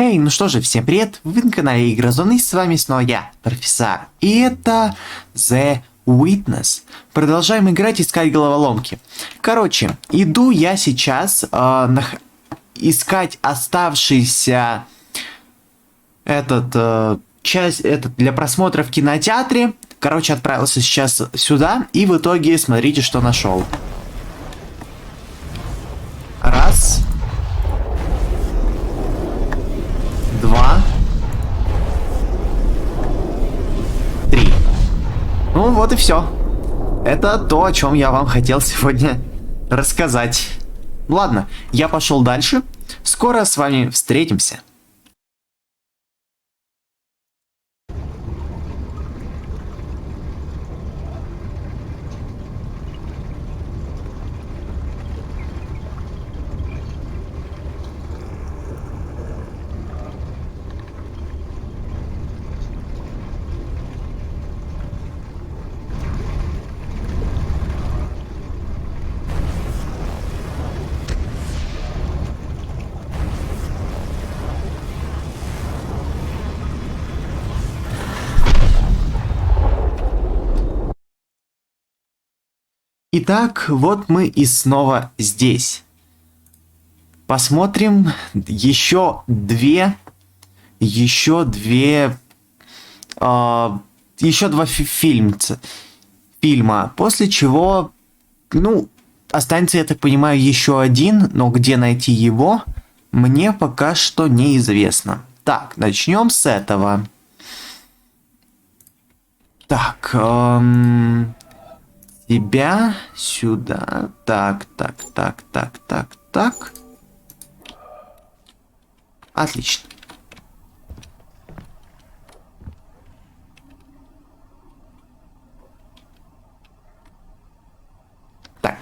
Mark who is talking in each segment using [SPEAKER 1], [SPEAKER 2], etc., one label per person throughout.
[SPEAKER 1] Эй, ну что же, всем привет, вы на канале Игро-Зона, и с вами снова я, профессор. И это The Witness. Продолжаем играть, искать головоломки. Короче, иду я сейчас искать оставшийся часть для просмотра в кинотеатре. Короче, отправился сейчас сюда, и в итоге смотрите, что нашел. Раз. Два. Три. Ну вот и все. Это то, о чем я вам хотел сегодня рассказать. Ладно, я пошел дальше. Скоро с вами встретимся. Итак, вот мы и снова здесь. Посмотрим еще два фильма, после чего, останется, я так понимаю, еще один, но где найти его, мне пока что неизвестно. Так, начнем с этого. Так, тебя сюда. Так. Отлично. Так.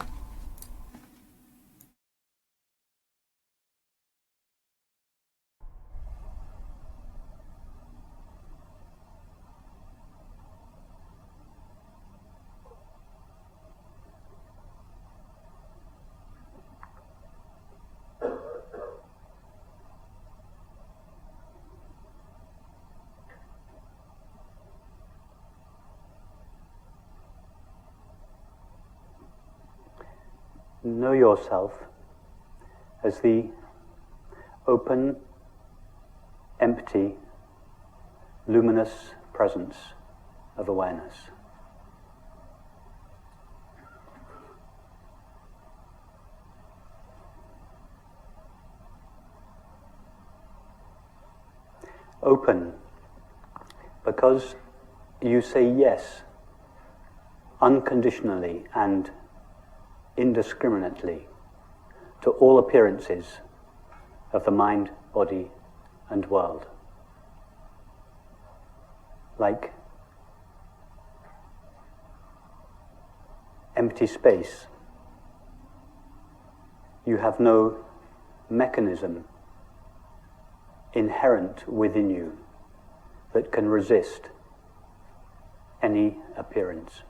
[SPEAKER 2] Know yourself as the open, empty, luminous presence of awareness. Open because you say yes unconditionally and indiscriminately to all appearances of the mind, body, and world. Like empty space, you have no mechanism inherent within you that can resist any appearance.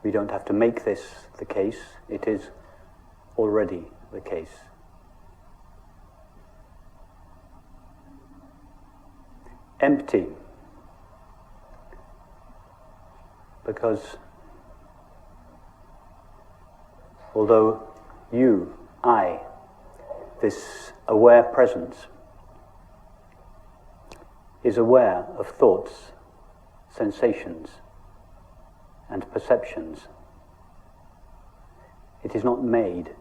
[SPEAKER 2] We don't have to make this the case, it is already the case. Empty, because although you, I, this aware presence, is aware of thoughts, sensations, and perceptions, it is not made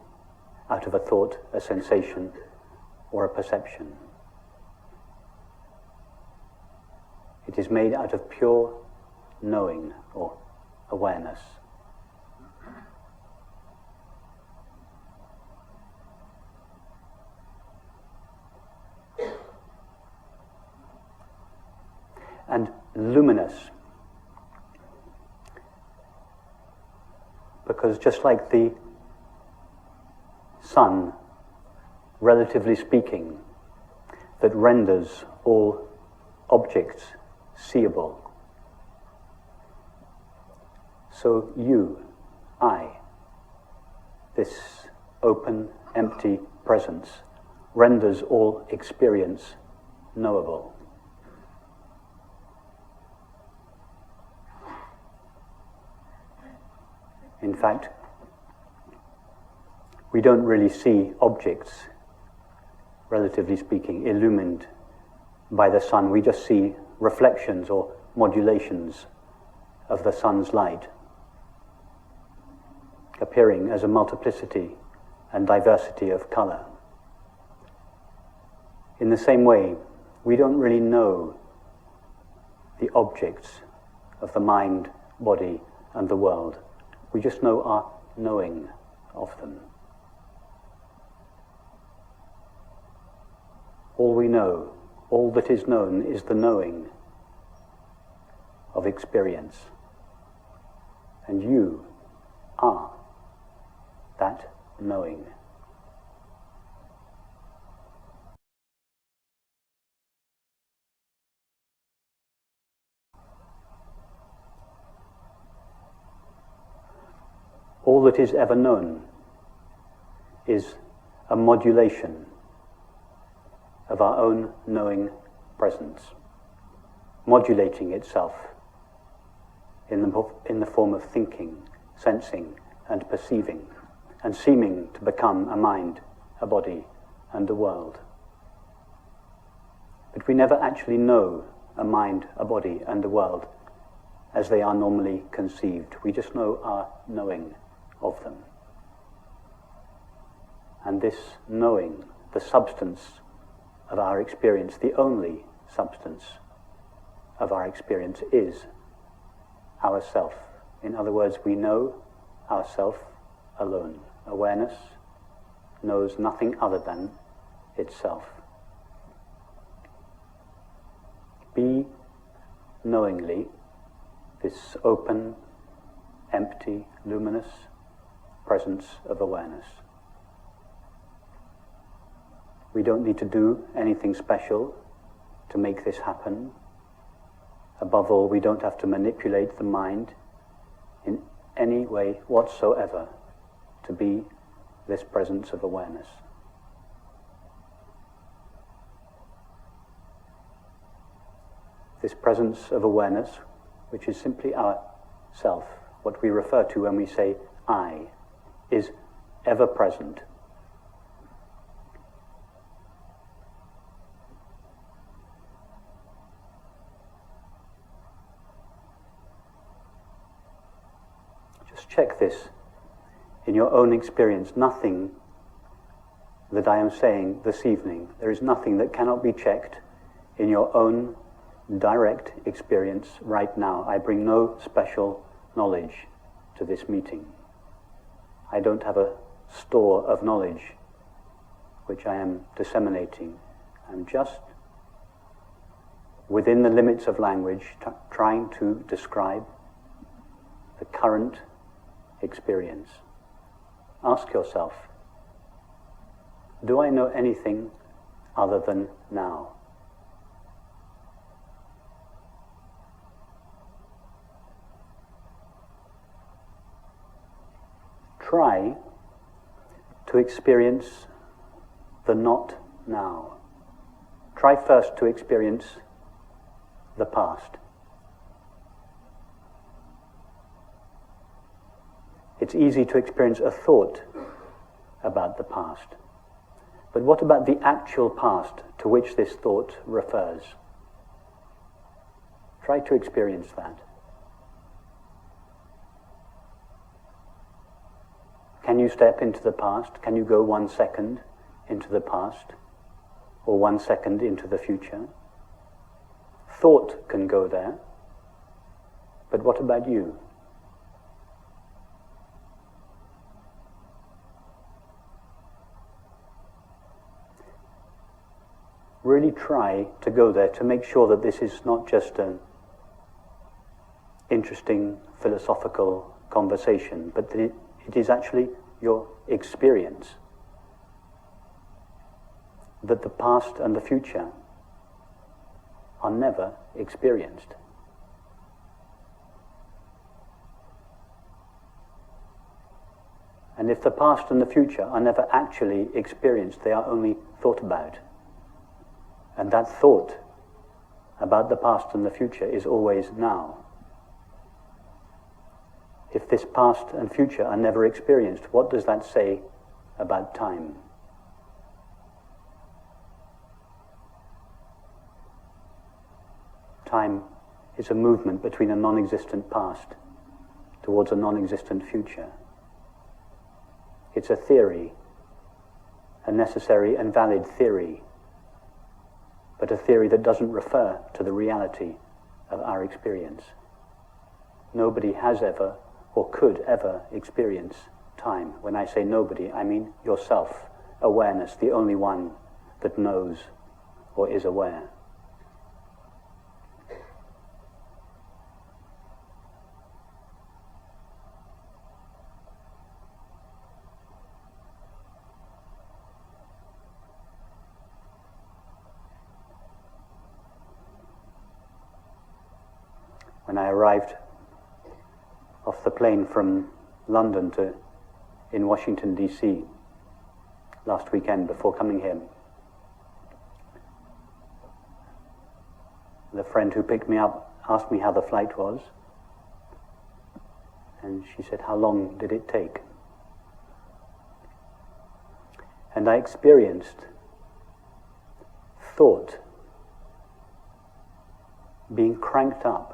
[SPEAKER 2] out of a thought, a sensation, or a perception. It is made out of pure knowing or awareness. And luminous, because just like the sun, relatively speaking, that renders all objects seeable, so you, I, this open, empty presence renders all experience knowable. In fact, we don't really see objects, relatively speaking, illumined by the sun. We just see reflections or modulations of the sun's light, appearing as a multiplicity and diversity of color. In the same way, we don't really know the objects of the mind, body, and the world. We just know our knowing of them. All we know, all that is known, is the knowing of experience. And you are that knowing. All that is ever known is a modulation of our own knowing presence, modulating itself in the form of thinking, sensing, and perceiving, and seeming to become a mind, a body, and a world. But we never actually know a mind, a body, and a world as they are normally conceived. We just know our knowing of them. And this knowing, the substance of our experience, the only substance of our experience, is ourself. In other words, we know ourself alone. Awareness knows nothing other than itself. Be knowingly this open, empty, luminous presence of awareness. We don't need to do anything special to make this happen. Above all, we don't have to manipulate the mind in any way whatsoever to be this presence of awareness. This presence of awareness, which is simply our self, what we refer to when we say I, is ever present. Just check this in your own experience. Nothing that I am saying this evening, there is nothing that cannot be checked in your own direct experience right now. I bring no special knowledge to this meeting. I don't have a store of knowledge which I am disseminating. I'm just, within the limits of language, trying to describe the current experience. Ask yourself, do I know anything other than now? Try to experience the not now. Try first to experience the past. It's easy to experience a thought about the past. But what about the actual past to which this thought refers? Try to experience that. Can you step into the past? Can you go 1 second into the past? Or 1 second into the future? Thought can go there. But what about you? Really try to go there to make sure that this is not just an interesting philosophical conversation, but that it is actually your experience. That the past and the future are never experienced. And if the past and the future are never actually experienced, they are only thought about. And that thought about the past and the future is always now. If this past and future are never experienced, what does that say about time? Time is a movement between a non-existent past towards a non-existent future. It's a theory, a necessary and valid theory, but a theory that doesn't refer to the reality of our experience. Nobody has ever or could ever experience time. When I say nobody, I mean yourself, awareness, the only one that knows or is aware. When I arrived off the plane from London in Washington, D.C. last weekend before coming here, the friend who picked me up asked me how the flight was, and she said, "How long did it take?" And I experienced thought being cranked up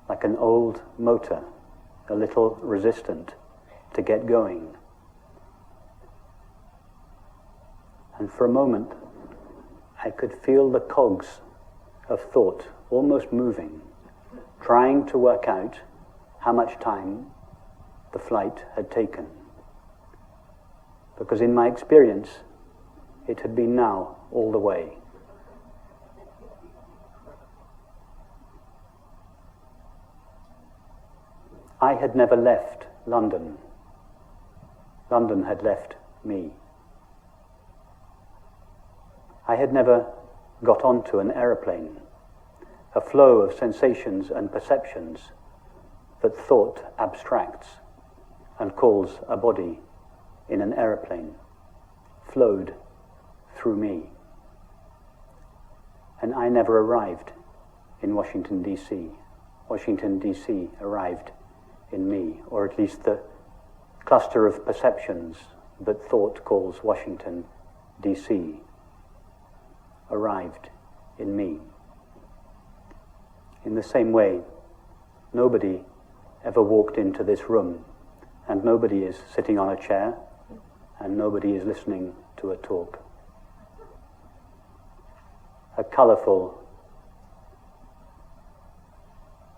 [SPEAKER 2] like an old motor, a little resistant to get going. And for a moment, I could feel the cogs of thought almost moving, trying to work out how much time the flight had taken. Because in my experience, it had been now all the way. I had never left London. London had left me. I had never got onto an aeroplane, a flow of sensations and perceptions that thought abstracts and calls a body in an aeroplane, flowed through me. And I never arrived in Washington, D.C. Washington, D.C. arrived in me, or at least the cluster of perceptions that thought calls Washington, D.C. arrived in me. In the same way, nobody ever walked into this room, and nobody is sitting on a chair, and nobody is listening to a talk. A colorful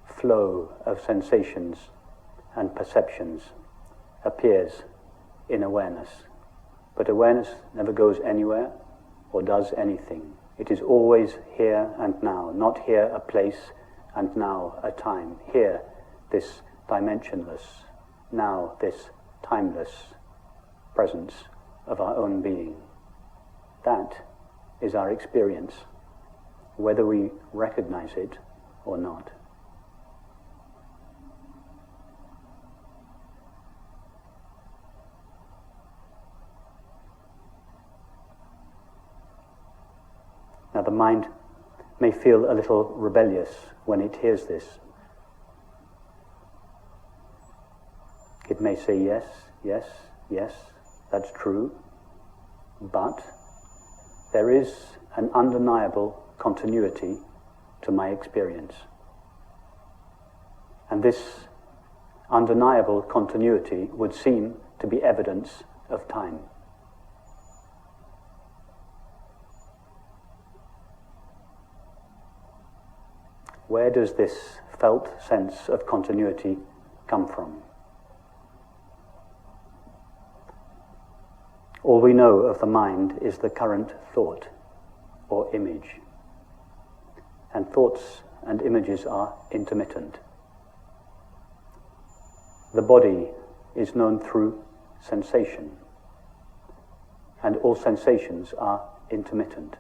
[SPEAKER 2] flow of sensations and perceptions appears in awareness. But awareness never goes anywhere or does anything. It is always here and now, not here a place and now a time. Here, this dimensionless, now this timeless presence of our own being. That is our experience, whether we recognize it or not. Now the mind may feel a little rebellious when it hears this. It may say, yes, yes, yes, that's true, but there is an undeniable continuity to my experience. And this undeniable continuity would seem to be evidence of time. Where does this felt sense of continuity come from? All we know of the mind is the current thought or image. And thoughts and images are intermittent. The body is known through sensation, and all sensations are intermittent.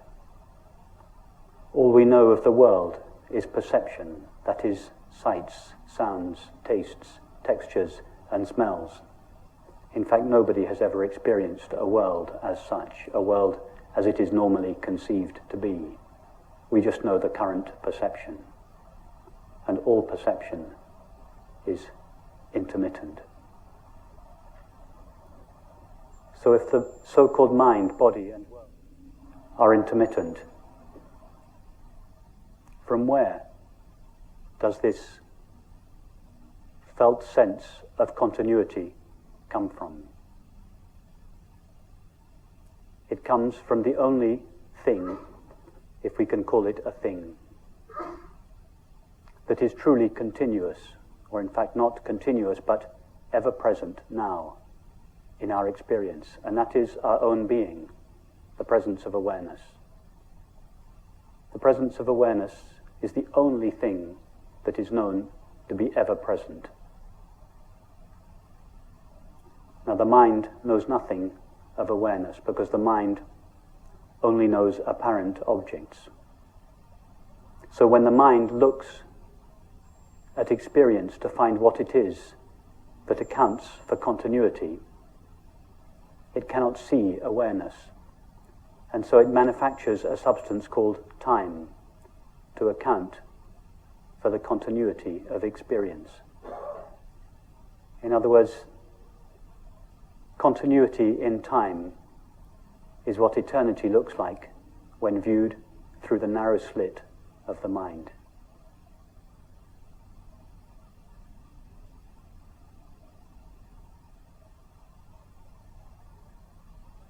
[SPEAKER 2] All we know of the world is perception, that is sights, sounds, tastes, textures, and smells. In fact, nobody has ever experienced a world as such, a world as it is normally conceived to be. We just know the current perception. And all perception is intermittent. So if the so-called mind, body, and world are intermittent, from where does this felt sense of continuity come from? It comes from the only thing, if we can call it a thing, that is truly continuous, or in fact not continuous, but ever present now in our experience, and that is our own being, the presence of awareness. The presence of awareness is the only thing that is known to be ever present. Now the mind knows nothing of awareness because the mind only knows apparent objects. So when the mind looks at experience to find what it is that accounts for continuity, it cannot see awareness. And so it manufactures a substance called time to account for the continuity of experience. In other words, continuity in time is what eternity looks like when viewed through the narrow slit of the mind.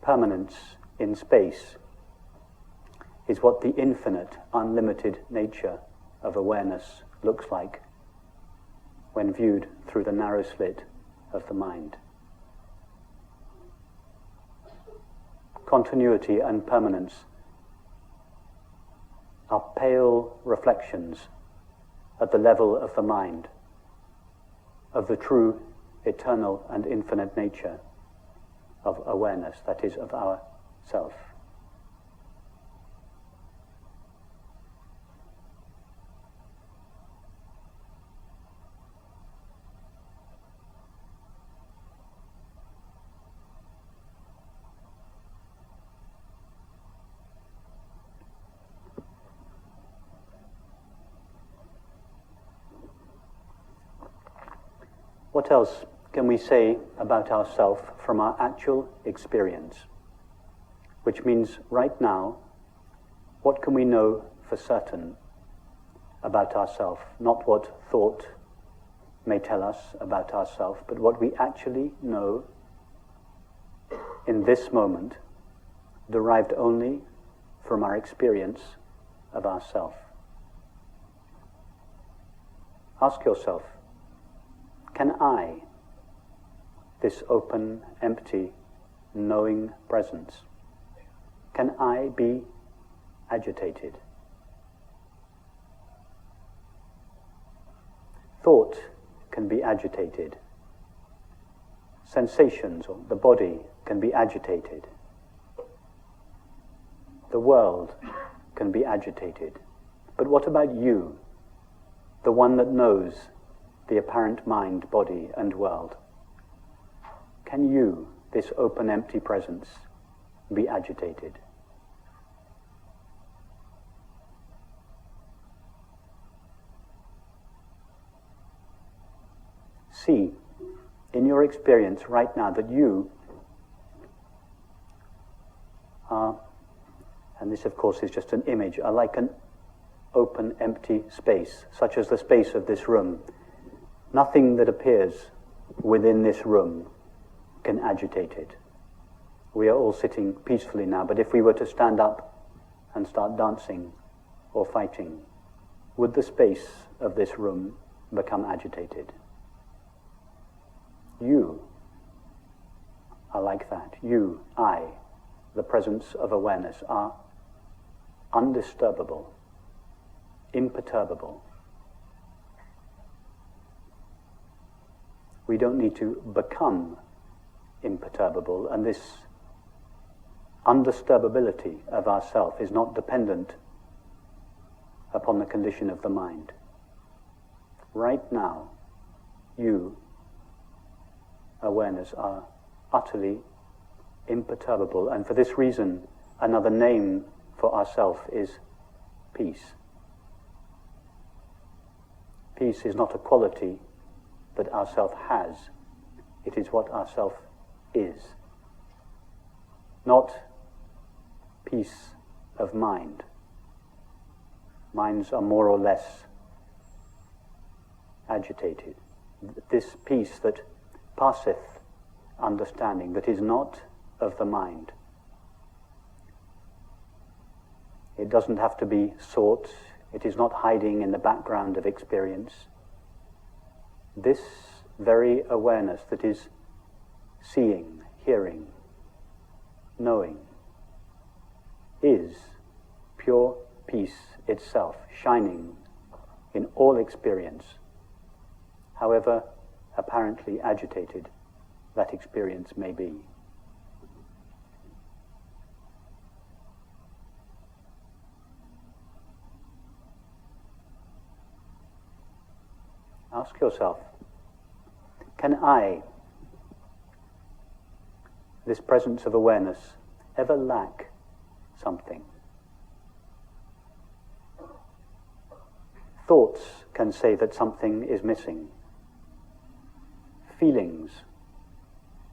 [SPEAKER 2] Permanence in space is what the infinite, unlimited nature of awareness looks like when viewed through the narrow slit of the mind. Continuity and permanence are pale reflections at the level of the mind of the true, eternal and infinite nature of awareness, that is, of our self. What else can we say about ourselves from our actual experience? Which means right now, what can we know for certain about ourselves? Not what thought may tell us about ourselves, but what we actually know in this moment, derived only from our experience of ourself. Ask yourself, can I, this open, empty, knowing presence, can I be agitated? Thought can be agitated. Sensations, or the body, can be agitated. The world can be agitated. But what about you, the one that knows the apparent mind, body, and world? Can you, this open, empty presence, be agitated? See, in your experience right now, that you are, and this of course is just an image, are like an open, empty space, such as the space of this room. Nothing that appears within this room can agitate it. We are all sitting peacefully now, but if we were to stand up and start dancing or fighting, would the space of this room become agitated? You are like that. You, I, the presence of awareness, are undisturbable, imperturbable. We don't need to become imperturbable, and this undisturbability of ourself is not dependent upon the condition of the mind. Right now, you, awareness, are utterly imperturbable, and for this reason, another name for ourself is peace. Peace is not a quality that ourself has, it is what ourself is. Not peace of mind. Minds are more or less agitated. This peace that passeth understanding, that is not of the mind. It doesn't have to be sought. It is not hiding in the background of experience. This very awareness that is seeing, hearing, knowing, is pure peace itself, shining in all experience, however apparently agitated that experience may be. Ask yourself, can I, this presence of awareness, ever lack something? Thoughts can say that something is missing. Feelings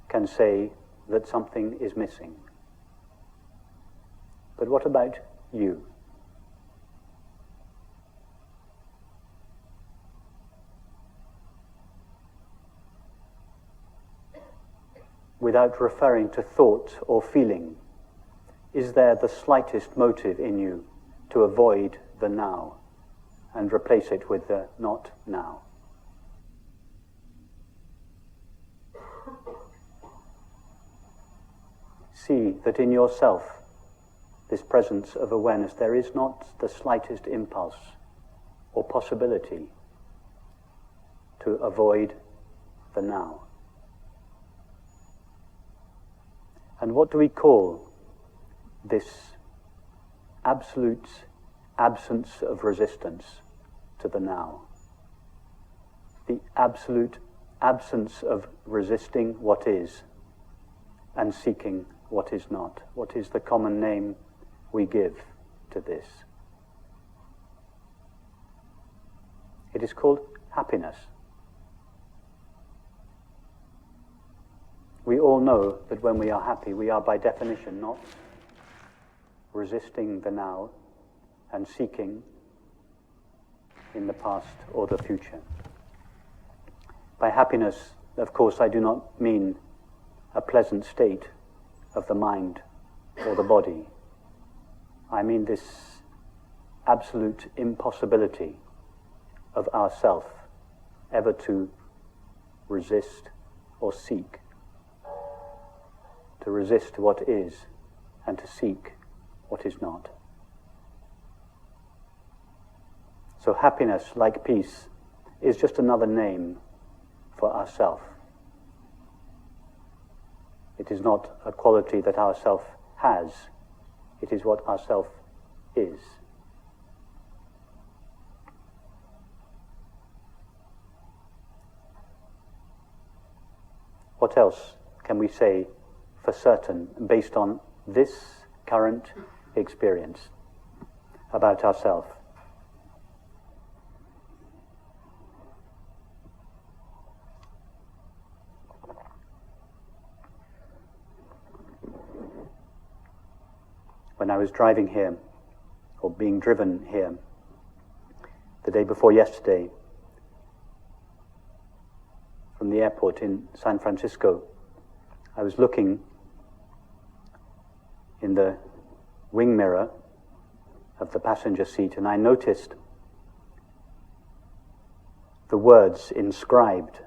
[SPEAKER 2] can say that something is missing. But what about you? Without referring to thought or feeling, is there the slightest motive in you to avoid the now and replace it with the not now? See that in yourself, this presence of awareness, there is not the slightest impulse or possibility to avoid the now. And what do we call this absolute absence of resistance to the now? The absolute absence of resisting what is and seeking what is not. What is the common name we give to this? It is called happiness. We all know that when we are happy, we are by definition not resisting the now and seeking in the past or the future. By happiness, of course, I do not mean a pleasant state of the mind or the body. I mean this absolute impossibility of ourself ever to resist or seek. To resist what is and to seek what is not. So happiness, like peace, is just another name for ourself. It is not a quality that ourself has, it is what ourself is. What else can we say for certain based on this current experience about ourselves? When I was driving here, or being driven here, the day before yesterday, from the airport in San Francisco, I was looking in the wing mirror of the passenger seat, and I noticed the words inscribed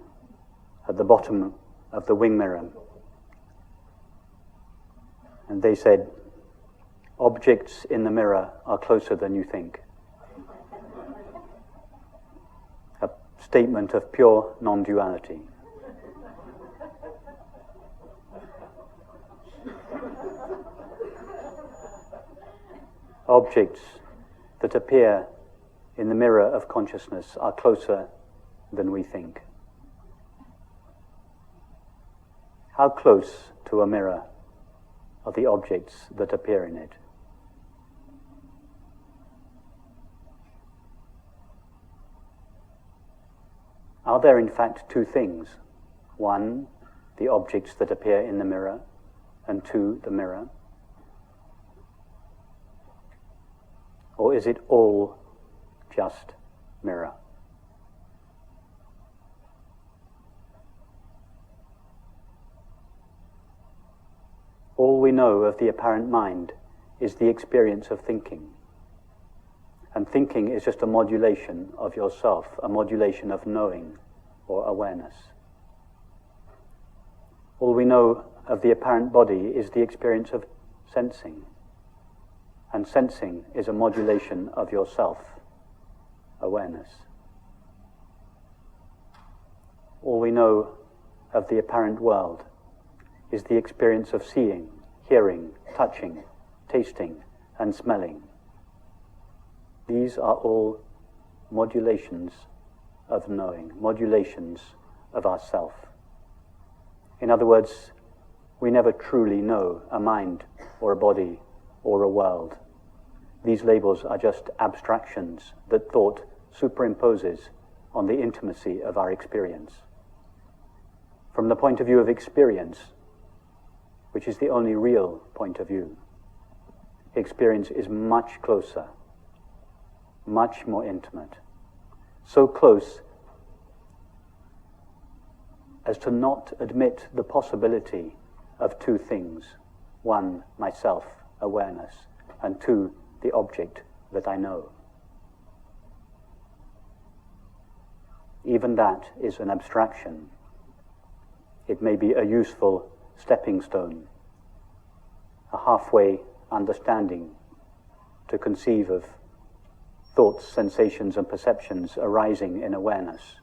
[SPEAKER 2] at the bottom of the wing mirror. And they said, "Objects in the mirror are closer than you think." A statement of pure non-duality. Objects that appear in the mirror of consciousness are closer than we think. How close to a mirror are the objects that appear in it? Are there in fact two things? One, the objects that appear in the mirror, and two, the mirror? Or is it all just mirror? All we know of the apparent mind is the experience of thinking. And thinking is just a modulation of yourself, a modulation of knowing or awareness. All we know of the apparent body is the experience of sensing. And sensing is a modulation of yourself, awareness. All we know of the apparent world is the experience of seeing, hearing, touching, tasting, and smelling. These are all modulations of knowing, modulations of ourself. In other words, we never truly know a mind or a body or a world. These labels are just abstractions that thought superimposes on the intimacy of our experience. From the point of view of experience, which is the only real point of view, experience is much closer, much more intimate, so close as to not admit the possibility of two things. One, myself, awareness, and two, the object that I know. Even that is an abstraction. It may be a useful stepping stone, a halfway understanding to conceive of thoughts, sensations, and perceptions arising in awareness.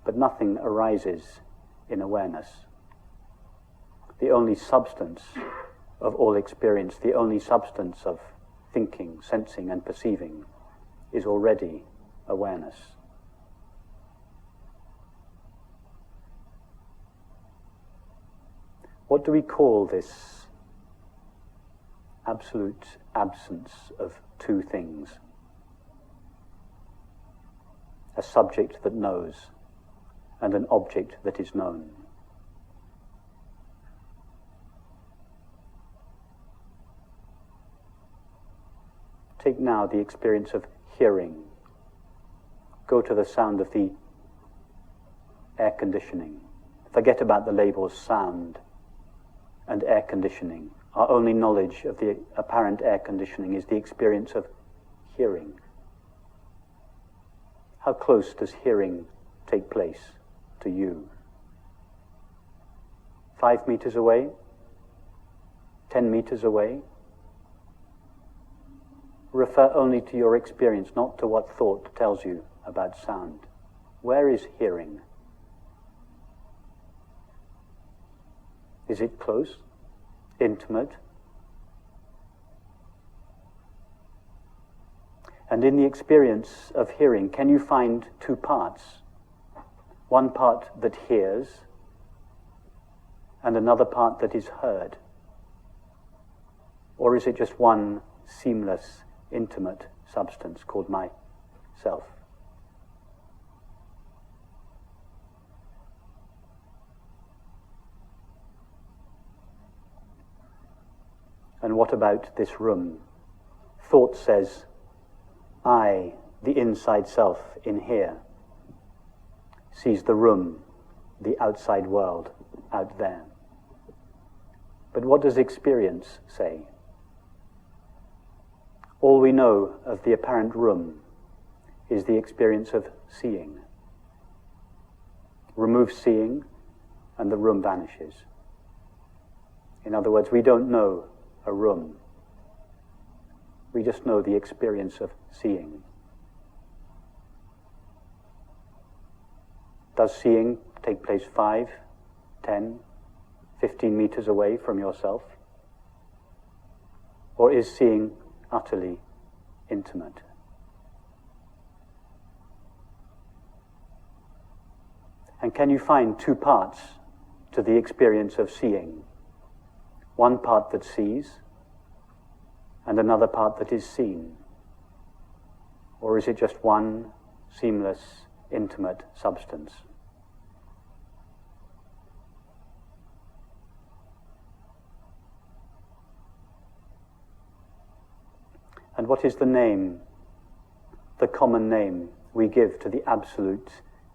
[SPEAKER 2] But nothing arises in awareness. The only substance of all experience, the only substance of thinking, sensing, and perceiving is already awareness. What do we call this absolute absence of two things? A subject that knows and an object that is known. Take now the experience of hearing. Go to the sound of the air conditioning. Forget about the labels sound and air conditioning. Our only knowledge of the apparent air conditioning is the experience of hearing. How close does hearing take place to you? 5 meters away? 10 meters away? Refer only to your experience, not to what thought tells you about sound. Where is hearing? Is it close? Intimate? And in the experience of hearing, can you find two parts? One part that hears, and another part that is heard? Or is it just one seamless, intimate substance called myself? And what about this room? Thought says, I, the inside self in here, sees the room, the outside world, out there. But what does experience say? All we know of the apparent room is the experience of seeing. Remove seeing, and the room vanishes. In other words, we don't know a room. We just know the experience of seeing. Does seeing take place 5, 10, 15 meters away from yourself? Or is seeing utterly intimate? And can you find two parts to the experience of seeing. One part that sees, and another part that is seen? Or is it just one seamless, intimate substance? And what is the name, the common name we give to the absolute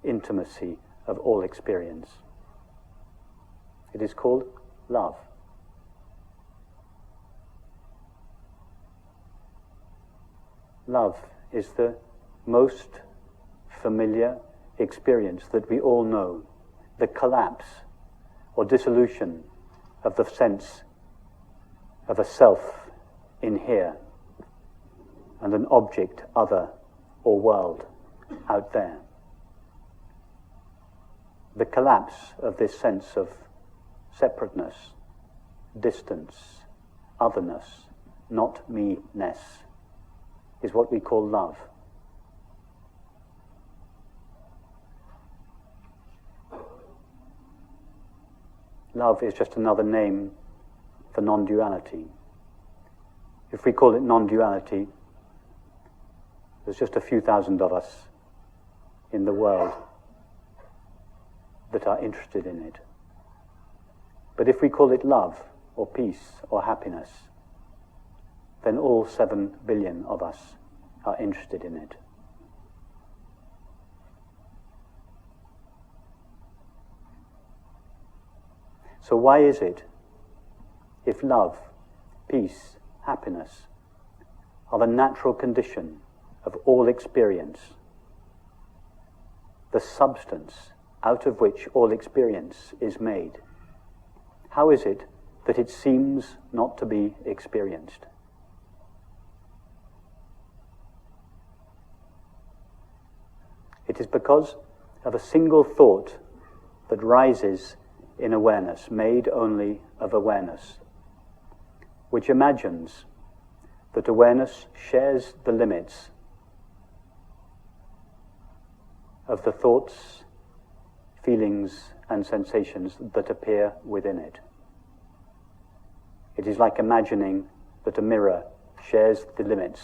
[SPEAKER 2] intimacy of all experience? It is called love. Love is the most familiar experience that we all know, the collapse or dissolution of the sense of a self in here and an object, other, or world out there. The collapse of this sense of separateness, distance, otherness, not me-ness, is what we call love. Love is just another name for non-duality. If we call it non-duality, there's just a few thousand of us in the world that are interested in it. But if we call it love, or peace, or happiness, then all 7 billion of us are interested in it. So why is it, if love, peace, happiness are the natural condition of all experience, the substance out of which all experience is made, how is it that it seems not to be experienced? It is because of a single thought that rises in awareness, made only of awareness, which imagines that awareness shares the limits of the thoughts, feelings, and sensations that appear within it. It is like imagining that a mirror shares the limits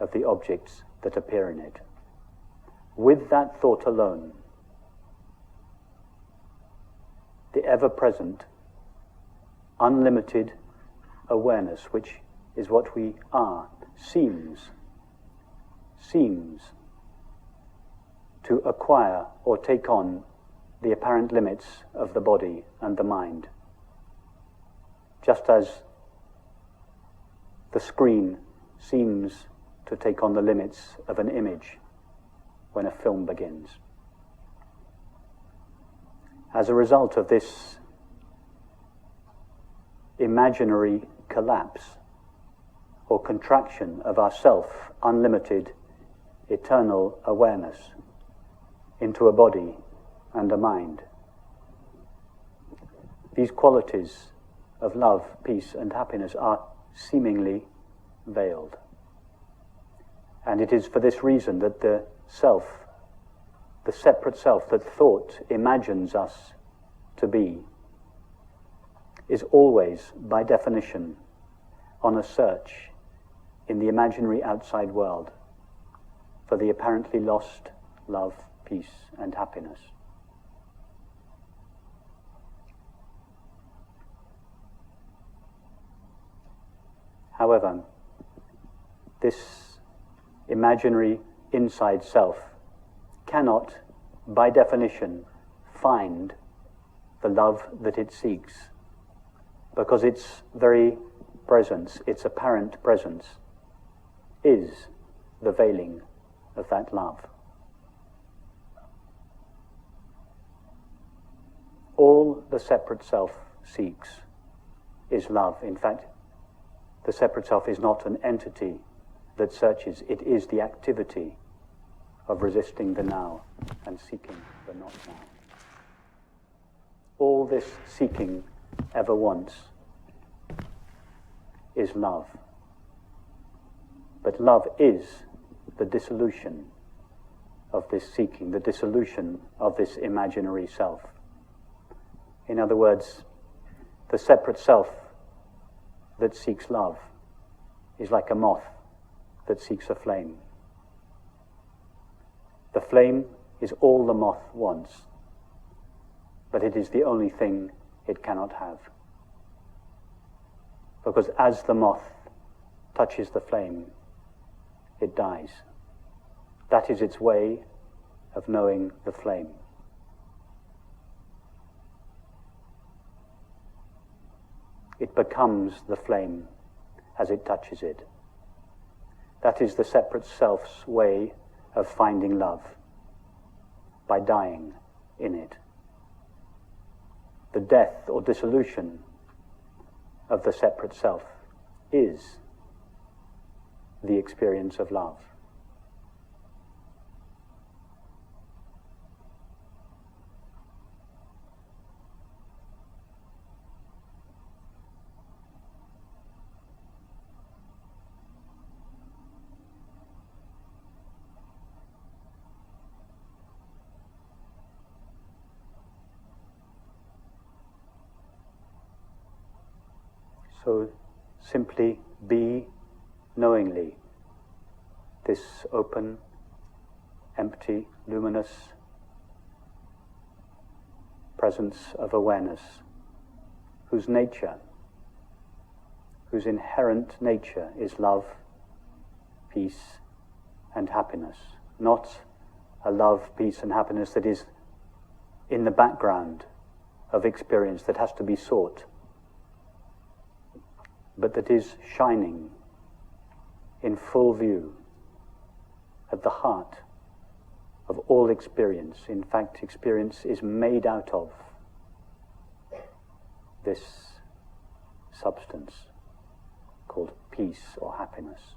[SPEAKER 2] of the objects that appear in it. With that thought alone, the ever-present, unlimited awareness, which is what we are, seems to acquire or take on the apparent limits of the body and the mind, just as the screen seems to take on the limits of an image when a film begins. As a result of this imaginary collapse or contraction of our self, unlimited, eternal awareness into a body and a mind, these qualities of love, peace, and happiness are seemingly veiled. And it is for this reason that the self, the separate self that thought imagines us to be, is always, by definition, on a search in the imaginary outside world for the apparently lost love, peace, and happiness. However, this imaginary inside self cannot, by definition, find the love that it seeks, because its very presence, its apparent presence, is the veiling of that love. All the separate self seeks is love. In fact, the separate self is not an entity that searches, it is the activity of resisting the now and seeking the not now. All this seeking ever wants is love. But love is the dissolution of this seeking, the dissolution of this imaginary self. In other words, the separate self that seeks love is like a moth that seeks a flame. The flame is all the moth wants, but it is the only thing it cannot have. Because as the moth touches the flame, it dies. That is its way of knowing the flame. It becomes the flame as it touches it. That is the separate self's way of finding love, by dying in it. The death or dissolution of the separate self is the experience of love. So simply be knowingly this open, empty, luminous presence of awareness, whose nature, whose inherent nature is love, peace, and happiness. Not a love, peace, and happiness that is in the background of experience that has to be sought, but that is shining in full view at the heart of all experience. In fact, experience is made out of this substance called peace or happiness.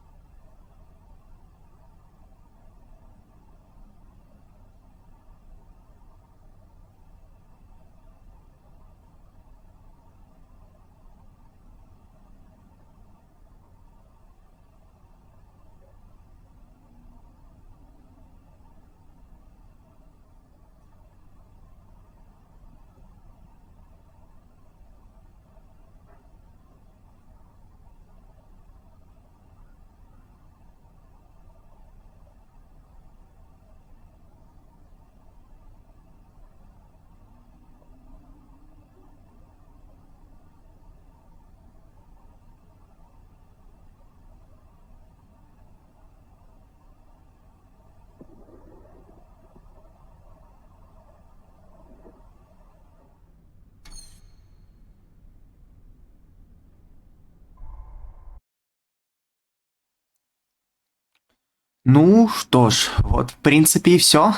[SPEAKER 1] Ну что ж, вот в принципе и все.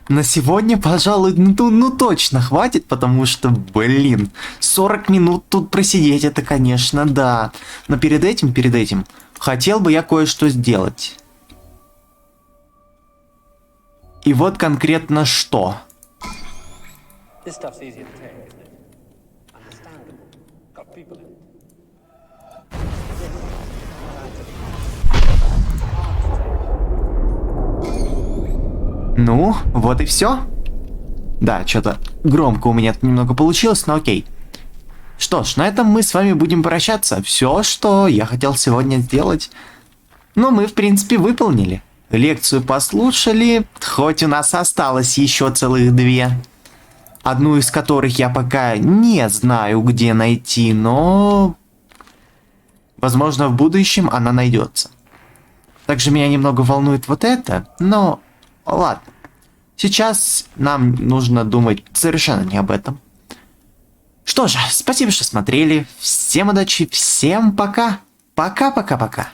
[SPEAKER 1] На сегодня, пожалуй, точно хватит, потому что, 40 минут тут просидеть, это, конечно, да. Но перед этим, хотел бы я кое-что сделать. И вот конкретно что. Ну, вот и все. Да, что-то громко у меня тут немного получилось, но окей. Что ж, на этом мы с вами будем прощаться. Все, что я хотел сегодня сделать, ну, мы, в принципе, выполнили. Лекцию послушали, хоть у нас осталось еще целых 2. Одну из которых я пока не знаю, где найти, но... возможно, в будущем она найдется. Также меня немного волнует вот это, но... ладно. Сейчас нам нужно думать совершенно не об этом. Что же, спасибо, что смотрели. Всем удачи, всем пока. Пока-пока-пока.